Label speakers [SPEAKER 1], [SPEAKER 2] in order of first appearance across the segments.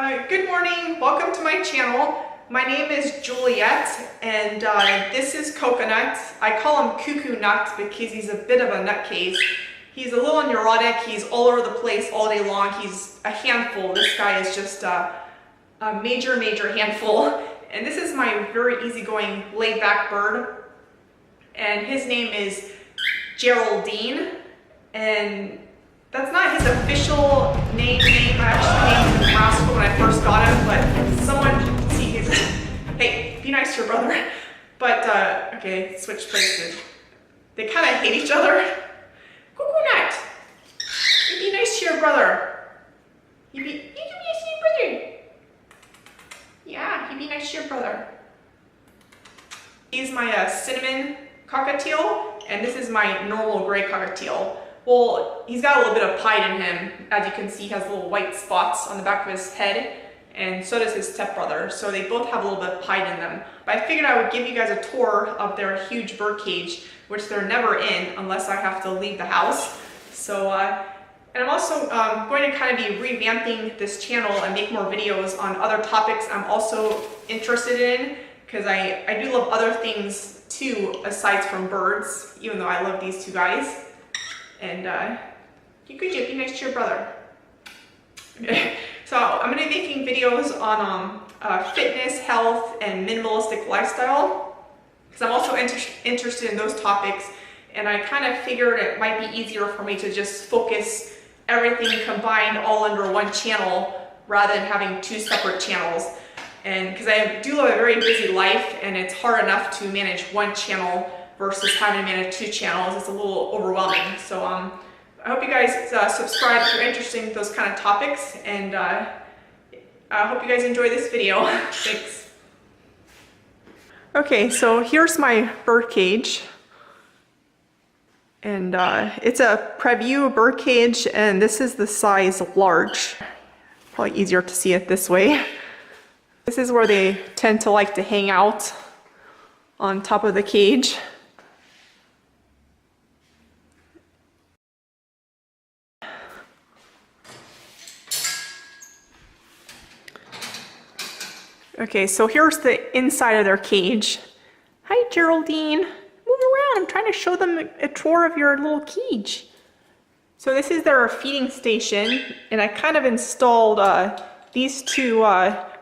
[SPEAKER 1] Good morning, welcome to my channel. My name is Juliet and this is Coconut. I call him Cuckoo Nut because he's a bit of a nutcase. He's a little neurotic, he's all over the place all day long. He's a handful. This guy is just a major handful. And this is my very easygoing laid back bird. And his name is Geraldine. And that's not his official name. I actually named him Rascal when I first got him, but someone should see his. Hey, be nice to your brother. But, okay, switch places. They kind of hate each other. Cuckoo Nut, you be nice to your brother. You can be nice to your brother. Yeah, you be nice to your brother. He's my cinnamon cockatiel, and this is my normal gray cockatiel. Well, he's got a little bit of pied in him. As you can see, he has little white spots on the back of his head, and so does his stepbrother. So they both have a little bit of pied in them. But I figured I would give you guys a tour of their huge bird cage, which they're never in unless I have to leave the house. So, and I'm also going to kind of be revamping this channel and make more videos on other topics I'm also interested in, because I do love other things too, aside from birds, even though I love these two guys. And you could be nice to your brother. Okay. So I'm going to be making videos on fitness, health, and minimalistic lifestyle, because I'm also interested in those topics, and I kind of figured it might be easier for me to just focus everything combined all under one channel rather than having two separate channels. And because I do live a very busy life, and it's hard enough to manage one channel versus having to manage two channels. It's a little overwhelming. So I hope you guys subscribe if you're interested in those kind of topics, and I hope you guys enjoy this video. Thanks. Okay, so here's my bird cage, and it's a preview bird cage, and this is the size large. Probably easier to see it this way. This is where they tend to like to hang out, on top of the cage. Okay, so here's the inside of their cage. Hi, Geraldine. Move around. I'm trying to show them a tour of your little cage. So this is their feeding station, and I kind of installed these two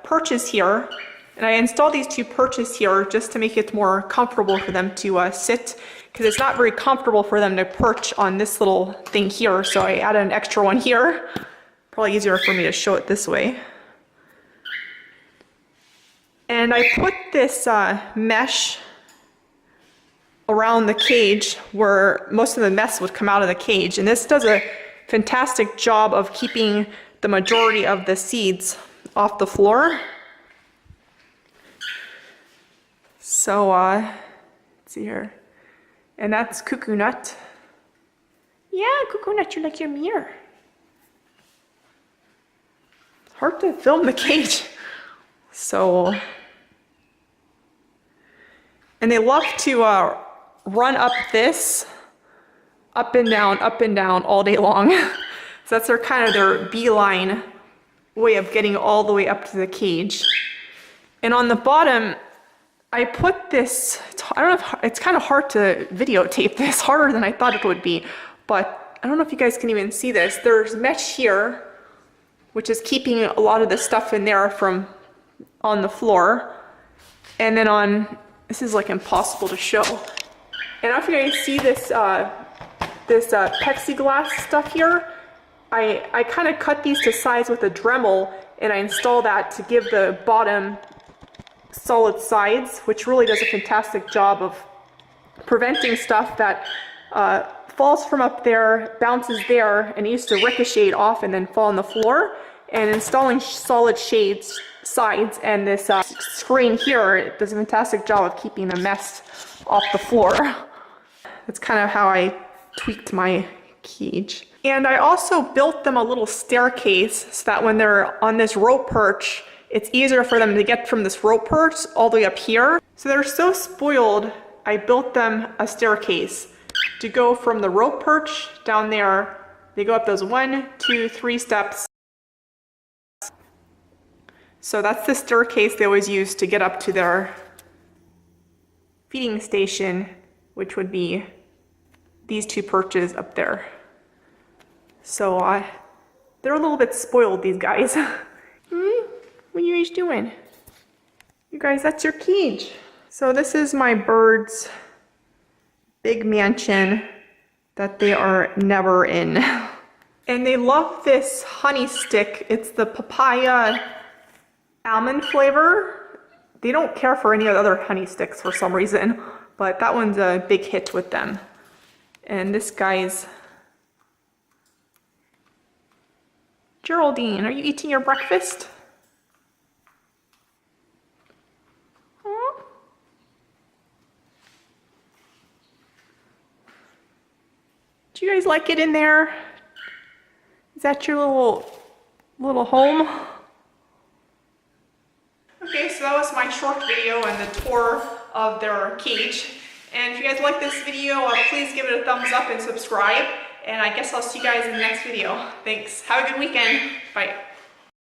[SPEAKER 1] perches here. And I installed these two perches here just to make it more comfortable for them to sit, because it's not very comfortable for them to perch on this little thing here. So I added an extra one here. Probably easier for me to show it this way. And I put this mesh around the cage where most of the mess would come out of the cage. And this does a fantastic job of keeping the majority of the seeds off the floor. So, let's see here. And that's Cuckoo Nut. Yeah, Cuckoo Nut, you're like your mirror. It's hard to film the cage. So, and they love to run up this, up and down all day long. So that's their kind of their beeline way of getting all the way up to the cage. And on the bottom, I put this, I don't know if, it's kind of hard to videotape this, harder than I thought it would be, but I don't know if you guys can even see this. There's mesh here, which is keeping a lot of the stuff in there from on the floor. And then on, this is like impossible to show. And I don't know if you guys see this, this plexiglass stuff here. I kind of cut these to size with a Dremel, and I install that to give the bottom solid sides, which really does a fantastic job of preventing stuff that falls from up there, bounces there, and used to ricochet off and then fall on the floor. And installing solid shades sides and this screen here, it does a fantastic job of keeping the mess off the floor. That's kind of how I tweaked my cage. And I also built them a little staircase so that when they're on this rope perch, it's easier for them to get from this rope perch all the way up here. So they're so spoiled, I built them a staircase to go from the rope perch down there. They go up those 1, 2, 3 steps So that's the staircase they always use to get up to their feeding station, which would be these two perches up there. So they're a little bit spoiled, these guys. What are you guys doing? You guys, that's your cage. So this is my birds' big mansion that they are never in. And they love this honey stick. It's the papaya almond flavor. They don't care for any other honey sticks for some reason, but that one's a big hit with them. And this guy's Geraldine, are you eating your breakfast? Huh? Do you guys like it in there? Is that your little home? Okay, so that was my short video and the tour of their cage. And if you guys like this video, please give it a thumbs up and subscribe. And I guess I'll see you guys in the next video. Thanks. Have a good weekend. Bye.